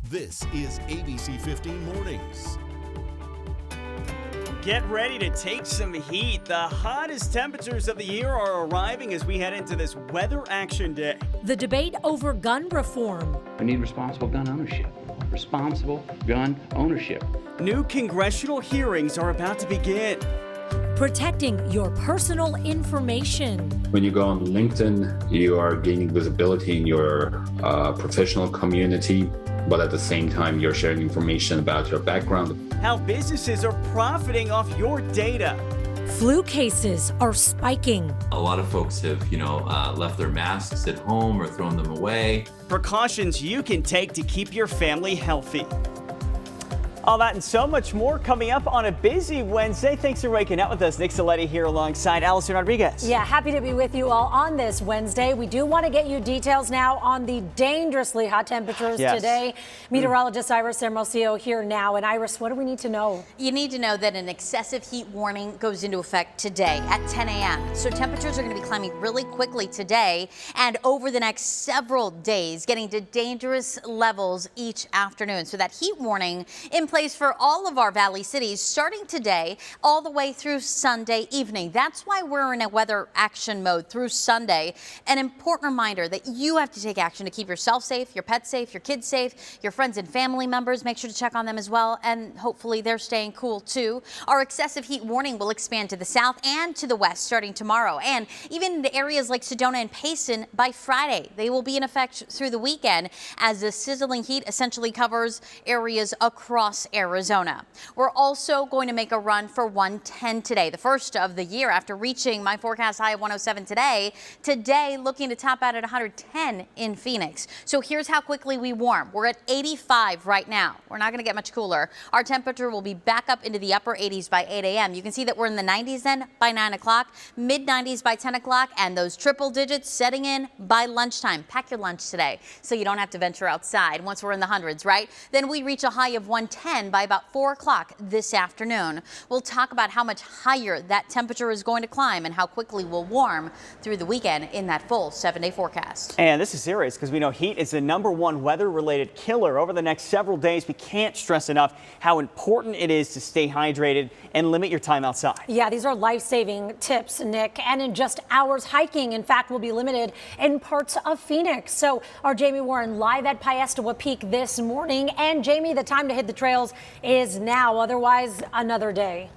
This is ABC15 Mornings. Get ready to take some heat. The hottest temperatures of the year are arriving as we head into this weather action day. The debate over gun reform. We need responsible gun ownership. Responsible gun ownership. New congressional hearings are about to begin. Protecting your personal information. When you go on LinkedIn, you are gaining visibility in your professional community, but at the same time, you're sharing information about your background. How businesses are profiting off your data. Flu cases are spiking. A lot of folks have, left their masks at home or thrown them away. Precautions you can take to keep your family healthy. All that and so much more coming up on a busy Wednesday. Thanks for waking up with us. Nick Saletti here alongside Allison Rodriguez. Yeah, happy to be with you all on this Wednesday. We do want to get you details now on the dangerously hot temperatures today. Meteorologist Iris Hermosillo here now. And Iris, what do we need to know? You need to know that an excessive heat warning goes into effect today at 10 a.m. So temperatures are going to be climbing really quickly today and over the next several days, getting to dangerous levels each afternoon. So that heat warning in place for all of our valley cities starting today all the way through Sunday evening. That's why we're in a weather action mode through Sunday. An important reminder that you have to take action to keep yourself safe, your pets safe, your kids safe, your friends and family members. Make sure to check on them as well, and hopefully they're staying cool too. Our excessive heat warning will expand to the south and to the west starting tomorrow, and even into areas like Sedona and Payson by Friday. They will be in effect through the weekend as the sizzling heat essentially covers areas across Arizona. We're also going to make a run for 110 today, the first of the year after reaching my forecast high of 107 today. Today looking to top out at 110 in Phoenix. So here's how quickly we warm. We're at 85 right now. We're not going to get much cooler. Our temperature will be back up into the upper 80s by 8 a.m. You can see that we're in the 90s then by 9 o'clock, mid 90s by 10 o'clock, and those triple digits setting in by lunchtime. Pack your lunch today so you don't have to venture outside once we're in the hundreds, right? Then we reach a high of 110 by about 4 o'clock this afternoon. We'll talk about how much higher that temperature is going to climb and how quickly we'll warm through the weekend in that full 7-day forecast. And this is serious because we know heat is the #1 weather-related killer over the next several days. We can't stress enough how important it is to stay hydrated and limit your time outside. Yeah, these are life-saving tips, Nick. And in just hours, hiking, in fact, will be limited in parts of Phoenix. So our Jamie Warren live at Piestewa Peak this morning. And Jamie, the time to hit the trails is now, otherwise another day.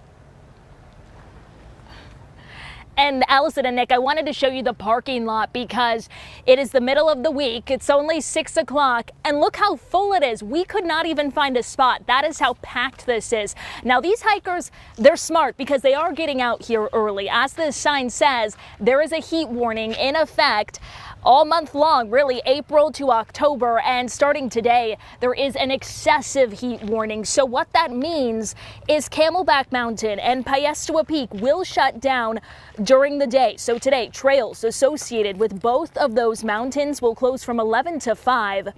And Allison and Nick, I wanted to show you the parking lot because it is the middle of the week. It's only 6 o'clock and look how full it is. We could not even find a spot. That is how packed this is. Now these hikers, they're smart because they are getting out here early. As the sign says, there is a heat warning in effect all month long, really April to October, and starting today, there is an excessive heat warning. So what that means is Camelback Mountain and Piestewa Peak will shut down during the day. So today, trails associated with both of those mountains will close from 11 to 5.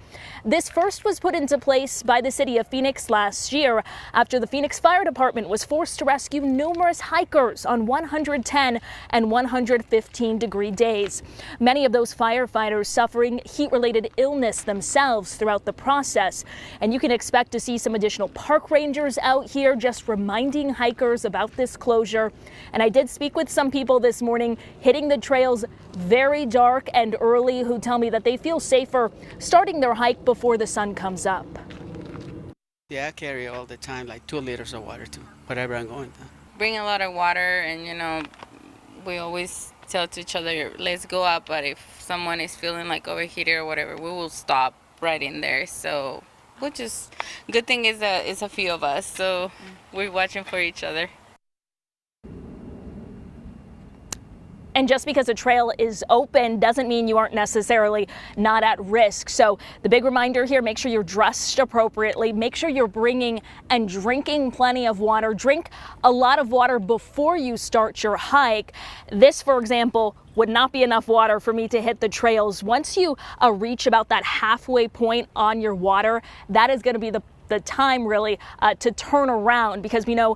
This first was put into place by the city of Phoenix last year after the Phoenix Fire Department was forced to rescue numerous hikers on 110 and 115 degree days. Many of those firefighters suffering heat-related illness themselves throughout the process. And you can expect to see some additional park rangers out here just reminding hikers about this closure. And I did speak with some people this morning hitting the trails very dark and early who tell me that they feel safer starting their hike before the sun comes up. Yeah, I carry all the time like 2 liters of water to wherever I'm going. Bring a lot of water, and we always tell to each other, let's go out, but if someone is feeling like overheated or whatever, we will stop right in there. So good thing is that it's a few of us, so we're watching for each other. And just because a trail is open doesn't mean you aren't necessarily not at risk. So the big reminder here, make sure you're dressed appropriately. Make sure you're bringing and drinking plenty of water. Drink a lot of water before you start your hike. This, for example, would not be enough water for me to hit the trails. Once you reach about that halfway point on your water, that is going to be the time really to turn around, because we know,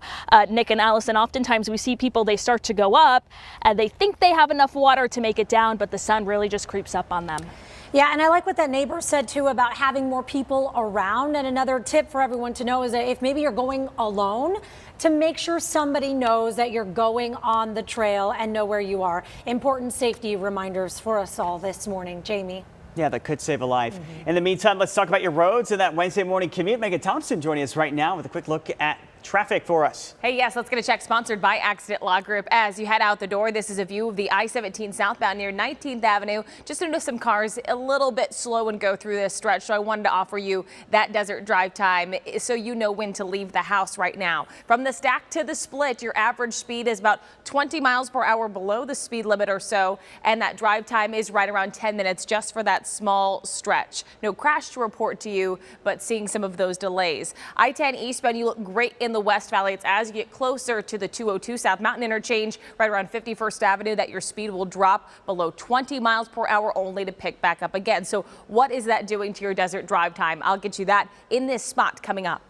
Nick and Allison, oftentimes we see people, they start to go up and they think they have enough water to make it down, but the sun really just creeps up on them. Yeah, and I like what that neighbor said too about having more people around. And another tip for everyone to know is that if maybe you're going alone, to make sure somebody knows that you're going on the trail and know where you are. Important safety reminders for us all this morning. Jamie. Yeah, that could save a life. In the meantime, let's talk about your roads and that Wednesday morning commute. Megan Thompson joining us right now with a quick look at traffic for us. Hey, yes, let's get a check sponsored by Accident Law Group. As you head out the door, this is a view of the I-17 southbound near 19th Avenue. Just notice some cars a little bit slow and go through this stretch. So I wanted to offer you that desert drive time so you know when to leave the house right now. From the stack to the split, your average speed is about 20 miles per hour below the speed limit or so. And that drive time is right around 10 minutes just for that small stretch. No crash to report to you, but seeing some of those delays. I-10 eastbound, you look great in the West Valley. It's as you get closer to the 202 South Mountain interchange right around 51st Avenue that your speed will drop below 20 miles per hour only to pick back up again. So what is that doing to your desert drive time? I'll get you that in this spot coming up.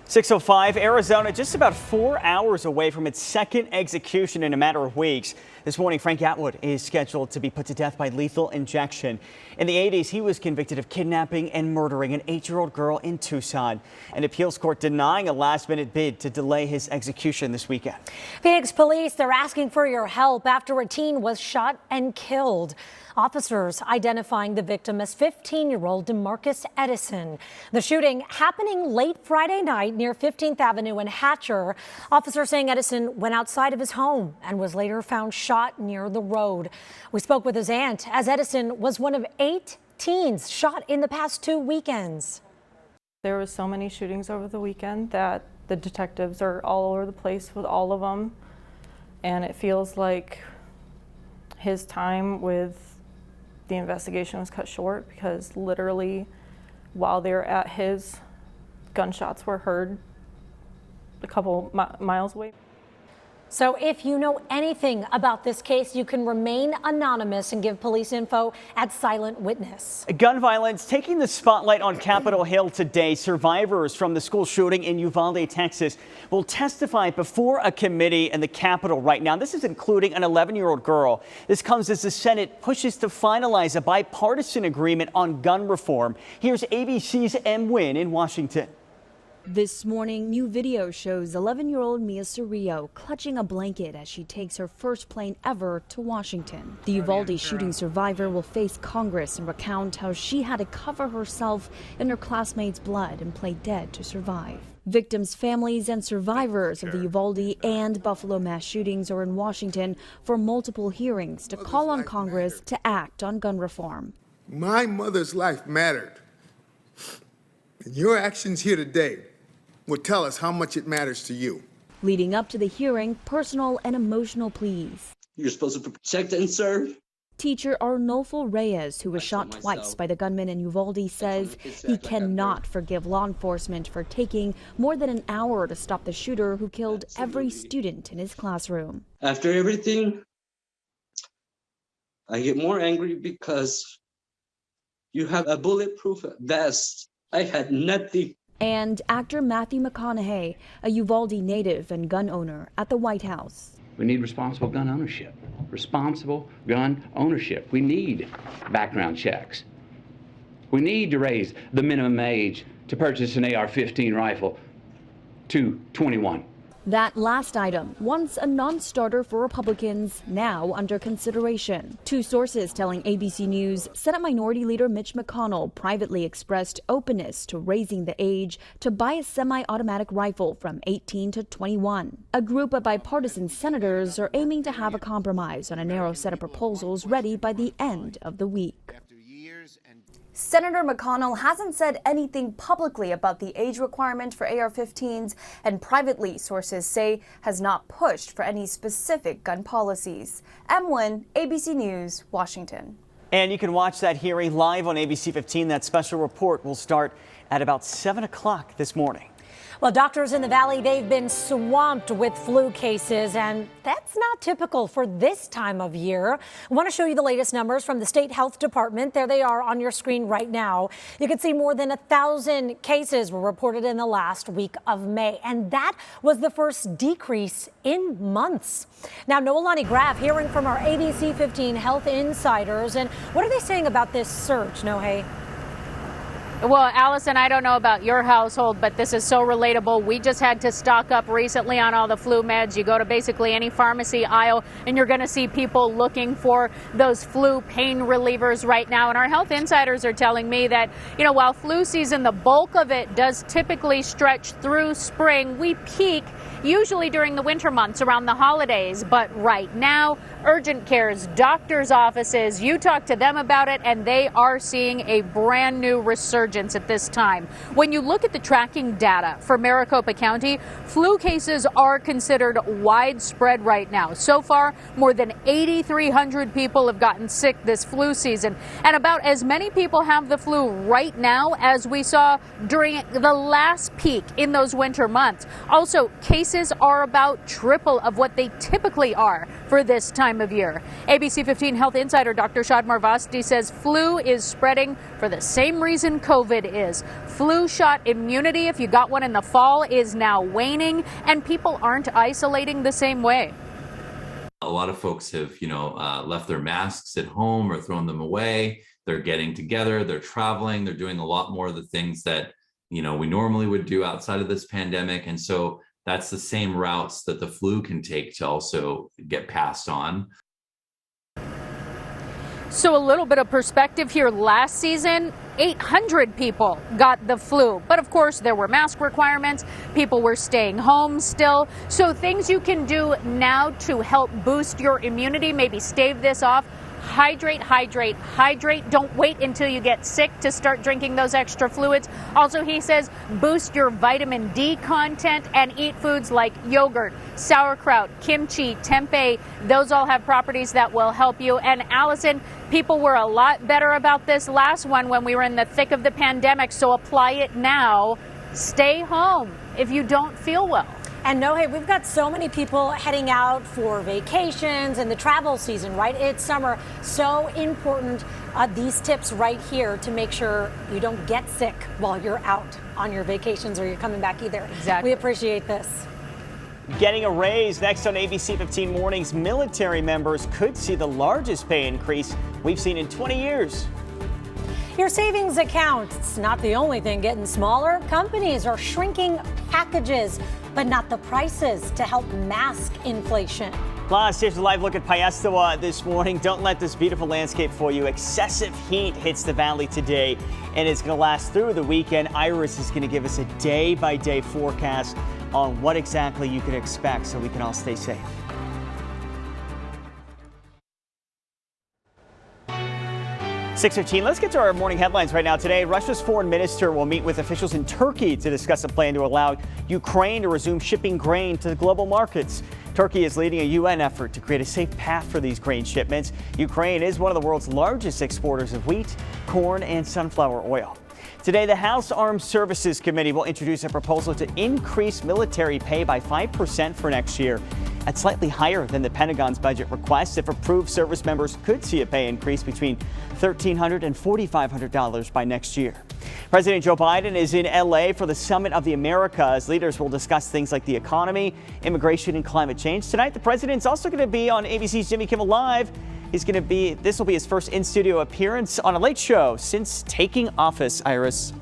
6:05, Arizona just about 4 hours away from its second execution in a matter of weeks. This morning, Frank Atwood is scheduled to be put to death by lethal injection. In the 80s, he was convicted of kidnapping and murdering an 8-year-old girl in Tucson. An appeals court denying a last-minute bid to delay his execution this weekend. Phoenix police, they're asking for your help after a teen was shot and killed. Officers identifying the victim as 15-year-old DeMarcus Edison. The shooting happening late Friday night near 15th Avenue in Hatcher. Officers saying Edison went outside of his home and was later found shot near the road. We spoke with his aunt, as Edison was one of 8 teens shot in the past 2 weekends. There was so many shootings over the weekend that the detectives are all over the place with all of them. And it feels like his time with the investigation was cut short because literally while they were at his, gunshots were heard a couple miles away. So if you know anything about this case, you can remain anonymous and give police info at Silent Witness. Gun violence taking the spotlight on Capitol Hill today. Survivors from the school shooting in Uvalde, Texas will testify before a committee in the Capitol right now. This is including an 11-year-old girl. This comes as the Senate pushes to finalize a bipartisan agreement on gun reform. Here's ABC's M. Wynn in Washington. This morning, new video shows 11-year-old Mia Cerrillo clutching a blanket as she takes her first plane ever to Washington. The Uvalde shooting survivor will face Congress and recount how she had to cover herself in her classmates' blood and play dead to survive. Victims' families and survivors of the Uvalde and Buffalo mass shootings are in Washington for multiple hearings to call on Congress to act on gun reform. My mother's life mattered. And your actions here today will tell us how much it matters to you. Leading up to the hearing, personal and emotional pleas. You're supposed to protect and serve. Teacher Arnolfo Reyes, who was shot twice by the gunman in Uvalde, says he cannot forgive law enforcement for taking more than an hour to stop the shooter who killed every student in his classroom. After everything, I get more angry because you have a bulletproof vest. I had nothing. And actor Matthew McConaughey, a Uvalde native and gun owner at the White House. We need responsible gun ownership. Responsible gun ownership. We need background checks. We need to raise the minimum age to purchase an AR-15 rifle to 21. That last item, once a non-starter for Republicans, now under consideration. 2 sources telling ABC News Senate Minority Leader Mitch McConnell privately expressed openness to raising the age to buy a semi-automatic rifle from 18 to 21. A group of bipartisan senators are aiming to have a compromise on a narrow set of proposals ready by the end of the week. Senator McConnell hasn't said anything publicly about the age requirement for AR-15s, and privately, sources say, has not pushed for any specific gun policies. M. Wynn, ABC News, Washington. And you can watch that hearing live on ABC 15. That special report will start at about 7 o'clock this morning. Well, doctors in the valley, they've been swamped with flu cases, and that's not typical for this time of year. I want to show you the latest numbers from the state health department. There they are on your screen right now. You can see more than 1,000 cases were reported in the last week of May, and that was the first decrease in months. Now, Noelani Graff hearing from our ABC15 health insiders, and what are they saying about this surge, Nohe? Well, Allison, I don't know about your household, but this is so relatable. We just had to stock up recently on all the flu meds. You go to basically any pharmacy aisle and you're going to see people looking for those flu pain relievers right now. And our health insiders are telling me that, you know, while flu season, the bulk of it does typically stretch through spring, we peak usually during the winter months around the holidays. But right now, urgent cares, doctors' offices, you talk to them about it, and they are seeing a brand new resurgence at this time. When you look at the tracking data for Maricopa County, flu cases are considered widespread right now. So far, more than 8,300 people have gotten sick this flu season, and about as many people have the flu right now as we saw during the last peak in those winter months. Also, cases are about triple of what they typically are for this time of year. ABC15 health insider Dr. Shadmar Vasti says flu is spreading for the same reason COVID is. Flu shot immunity, if you got one in the fall, is now waning, and people aren't isolating the same way. A lot of folks have, left their masks at home or thrown them away. They're getting together, they're traveling, they're doing a lot more of the things that, we normally would do outside of this pandemic. And so that's the same routes that the flu can take to also get passed on. So a little bit of perspective here. Last season, 800 people got the flu. But of course, there were mask requirements. People were staying home still. So things you can do now to help boost your immunity, maybe stave this off. Hydrate, hydrate, hydrate. Don't wait until you get sick to start drinking those extra fluids. Also, he says boost your vitamin D content and eat foods like yogurt, sauerkraut, kimchi, tempeh. Those all have properties that will help you. And Allison, people were a lot better about this last one when we were in the thick of the pandemic. So apply it now. Stay home if you don't feel well. And Nohe, we've got so many people heading out for vacations and the travel season, right? It's summer. So important, these tips right here to make sure you don't get sick while you're out on your vacations or you're coming back either. Exactly. We appreciate this. Getting a raise next on ABC 15 Mornings. Military members could see the largest pay increase we've seen in 20 years. Your savings account, it's not the only thing getting smaller. Companies are shrinking packages, but not the prices to help mask inflation. Plus, here's a live look at Paesta this morning. Don't let this beautiful landscape fool you. Excessive heat hits the valley today, and it's going to last through the weekend. Iris is going to give us a day-by-day forecast on what exactly you can expect so we can all stay safe. .15, let's get to our morning headlines right now. Today, Russia's foreign minister will meet with officials in Turkey to discuss a plan to allow Ukraine to resume shipping grain to the global markets. Turkey is leading a UN effort to create a safe path for these grain shipments. Ukraine is one of the world's largest exporters of wheat, corn, and sunflower oil. Today, the House Armed Services Committee will introduce a proposal to increase military pay by 5% for next year. That's slightly higher than the Pentagon's budget request. If approved, service members could see a pay increase between $1,300 and $4,500 by next year. President Joe Biden is in L.A. for the Summit of the Americas. Leaders will discuss things like the economy, immigration, and climate change. Tonight, the president's also going to be on ABC's Jimmy Kimmel Live. This will be his first in-studio appearance on a late show since taking office, Iris.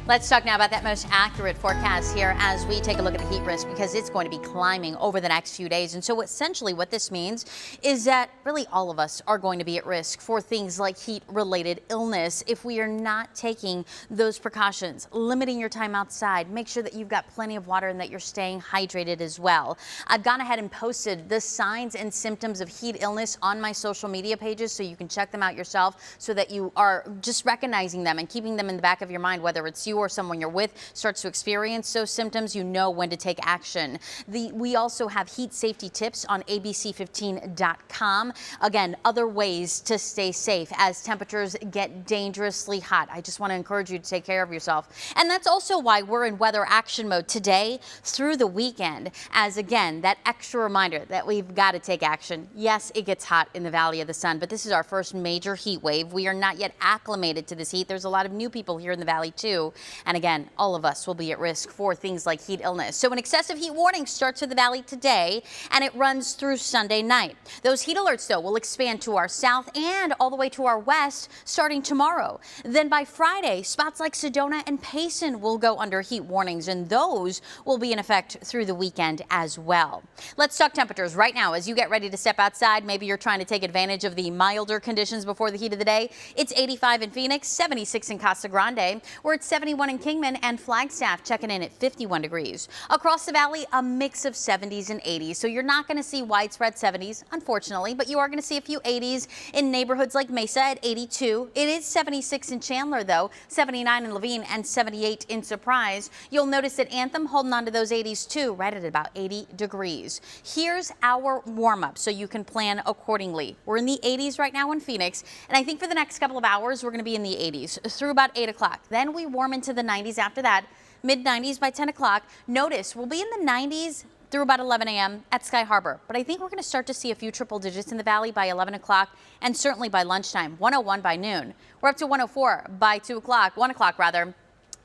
Let's talk now about that most accurate forecast here as we take a look at the heat risk, because it's going to be climbing over the next few days. And so essentially what this means is that really all of us are going to be at risk for things like heat-related illness if we are not taking those precautions, limiting your time outside. Make sure that you've got plenty of water and that you're staying hydrated as well. I've gone ahead and posted the signs and symptoms of heat illness on my social media pages so you can check them out yourself so that you are just recognizing them and keeping them in the back of your mind, whether it's you or someone you're with starts to experience those symptoms, you know when to take action. We also have heat safety tips on ABC15.com. Again, other ways to stay safe as temperatures get dangerously hot. I just want to encourage you to take care of yourself. And that's also why we're in weather action mode today through the weekend, as again, that extra reminder that we've got to take action. Yes, it gets hot in the Valley of the Sun, but this is our first major heat wave. We are not yet acclimated to this heat. There's a lot of new people here in the valley too. And again, all of us will be at risk for things like heat illness. So an excessive heat warning starts in the valley today and it runs through Sunday night. Those heat alerts though will expand to our south and all the way to our west starting tomorrow. Then by Friday, spots like Sedona and Payson will go under heat warnings, and those will be in effect through the weekend as well. Let's talk temperatures right now as you get ready to step outside. Maybe you're trying to take advantage of the milder conditions before the heat of the day. It's 85 in Phoenix, 76 in Casa Grande. We're at 71 in Kingman, and Flagstaff checking in at 51 degrees. Across the valley, a mix of 70s and 80s. So you're not going to see widespread 70s, unfortunately, but you are going to see a few 80s in neighborhoods like Mesa at 82. It is 76 in Chandler, though, 79 in Levine, and 78 in Surprise. You'll notice that Anthem holding on to those 80s too, right at about 80 degrees. Here's our warm up so you can plan accordingly. We're in the 80s right now in Phoenix, and I think for the next couple of hours we're going to be in the 80s through about 8 o'clock. Then we warm into the 90s after that, mid 90s by 10 o'clock. Notice we'll be in the 90s through about 11 a.m. at Sky Harbor. But I think we're going to start to see a few triple digits in the valley by 11 o'clock and certainly by lunchtime, 101 by noon. We're up to 104 by 1 o'clock rather.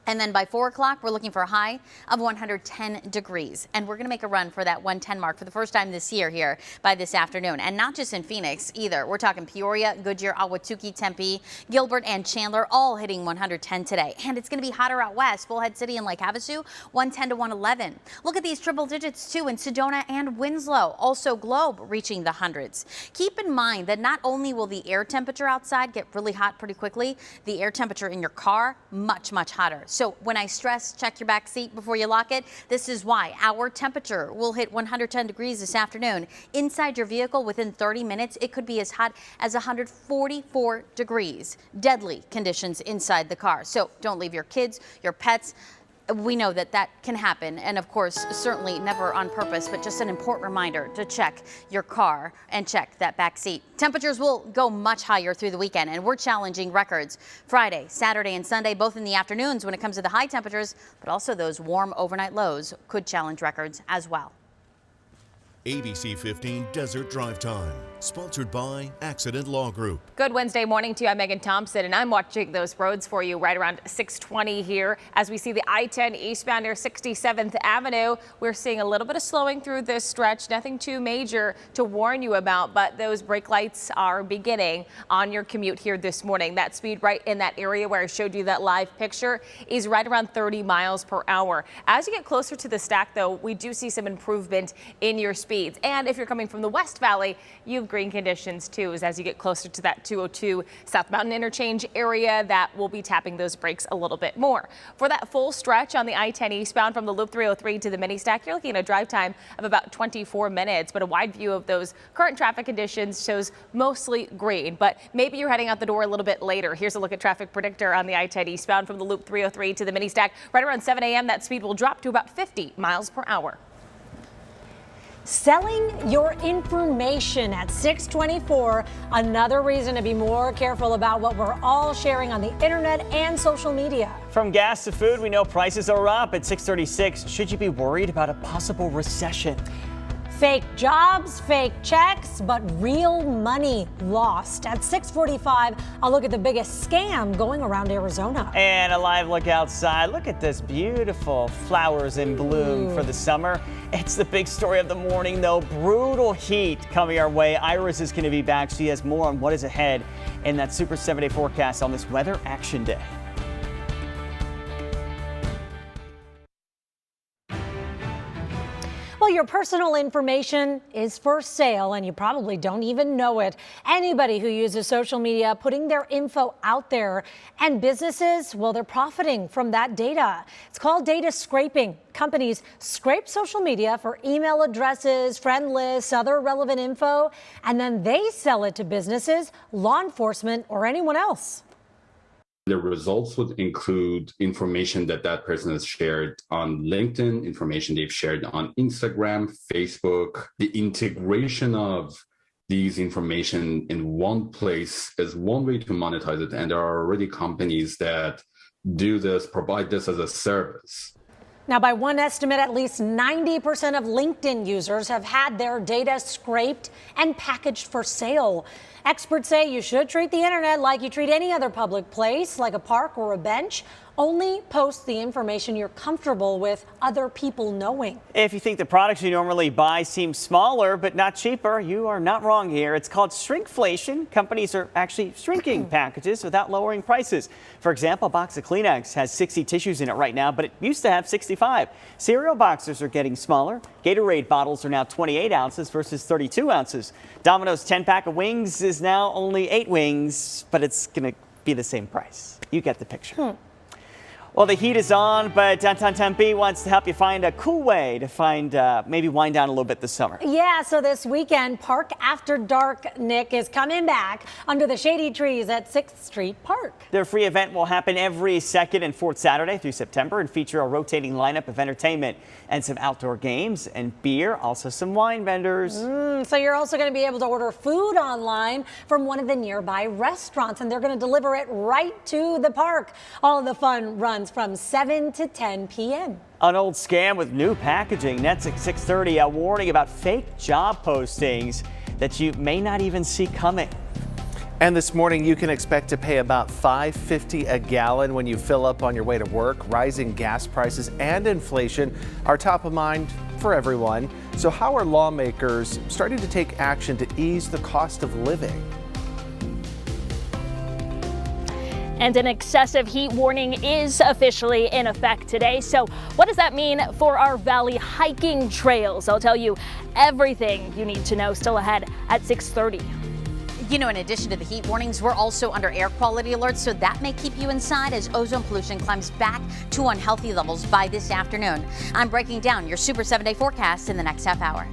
And then by 4 o'clock, we're looking for a high of 110 degrees. And we're going to make a run for that 110 mark for the first time this year here by this afternoon. And not just in Phoenix either. We're talking Peoria, Goodyear, Ahwatukee, Tempe, Gilbert, and Chandler all hitting 110 today. And it's going to be hotter out west. Bullhead City and Lake Havasu, 110 to 111. Look at these triple digits too in Sedona and Winslow. Also Globe reaching the hundreds. Keep in mind that not only will the air temperature outside get really hot pretty quickly, the air temperature in your car much, much hotter. So when I stress check your back seat before you lock it, this is why our temperature will hit 110 degrees this afternoon. Inside your vehicle within 30 minutes, it could be as hot as 144 degrees. Deadly conditions inside the car. So don't leave your kids, your pets. We know that that can happen, and of course, certainly never on purpose, but just an important reminder to check your car and check that back seat. Temperatures will go much higher through the weekend, and we're challenging records Friday, Saturday, and Sunday, both in the afternoons when it comes to the high temperatures, but also those warm overnight lows could challenge records as well. ABC 15 Desert Drive Time, sponsored by Accident Law Group. Good Wednesday morning to you. I'm Megan Thompson, and I'm watching those roads for you right around 620 here as we see the I-10 eastbound near 67th Avenue. We're seeing a little bit of slowing through this stretch. Nothing too major to warn you about, but those brake lights are beginning on your commute here this morning. That speed right in that area where I showed you that live picture is right around 30 miles per hour. As you get closer to the stack, though, we do see some improvement in your speed. And if you're coming from the West Valley, you have green conditions too, as you get closer to that 202 South Mountain interchange area, that will be tapping those brakes a little bit more. For that full stretch on the I-10 eastbound from the Loop 303 to the mini stack, you're looking at a drive time of about 24 minutes, but a wide view of those current traffic conditions shows mostly green, but maybe you're heading out the door a little bit later. Here's a look at traffic predictor on the I-10 eastbound from the Loop 303 to the mini stack. Right around 7 a.m. that speed will drop to about 50 miles per hour. Selling your information at 624. Another reason to be more careful about what we're all sharing on the internet and social media. From gas to food, we know prices are up at 636. Should you be worried about a possible recession? Fake jobs, fake checks, but real money lost. At 645, I'll look at the biggest scam going around Arizona. And a live look outside. Look at this beautiful flowers in bloom for the summer. It's the big story of the morning, though. Brutal heat coming our way. Iris is going to be back. She has more on what is ahead in that Super 7-day forecast on this Weather Action Day. Well, your personal information is for sale, and you probably don't even know it. Anybody who uses social media putting their info out there, and businesses, well, they're profiting from that data. It's called data scraping. Companies scrape social media for email addresses, friend lists, other relevant info, and then they sell it to businesses, law enforcement, or anyone else. The results would include information that that person has shared on LinkedIn, information they've shared on Instagram, Facebook. The integration of these information in one place is one way to monetize it. And there are already companies that do this, provide this as a service. Now, by one estimate, at least 90% of LinkedIn users have had their data scraped and packaged for sale. Experts say you should treat the internet like you treat any other public place, like a park or a bench. Only post the information you're comfortable with other people knowing. If you think the products you normally buy seem smaller but not cheaper, you are not wrong here. It's called shrinkflation. Companies are actually shrinking packages without lowering prices. For example, a box of Kleenex has 60 tissues in it right now, but it used to have 65. Cereal boxes are getting smaller. Gatorade bottles are now 28 ounces versus 32 ounces. Domino's 10-pack of wings is now only 8 wings, but it's going to be the same price. You get the picture. Well, the heat is on, but Downtown Tempe wants to help you find a cool way to maybe wind down a little bit this summer. Yeah, so this weekend, Park After Dark, Nick, is coming back under the shady trees at 6th Street Park. Their free event will happen every second and fourth Saturday through September and feature a rotating lineup of entertainment and some outdoor games and beer, also some wine vendors. So you're also going to be able to order food online from one of the nearby restaurants, and they're going to deliver it right to the park. All of the fun runs from 7 to 10 p.m. An old scam with new packaging. That's at 6:30. A warning about fake job postings that you may not even see coming. And this morning, you can expect to pay about $5.50 a gallon when you fill up on your way to work. Rising gas prices and inflation are top of mind for everyone. So how are lawmakers starting to take action to ease the cost of living? And an excessive heat warning is officially in effect today. So what does that mean for our valley hiking trails? I'll tell you everything you need to know still ahead at 6:30. You know, in addition to the heat warnings, we're also under air quality alerts, so that may keep you inside as ozone pollution climbs back to unhealthy levels by this afternoon. I'm breaking down your Super 7-day forecast in the next half hour.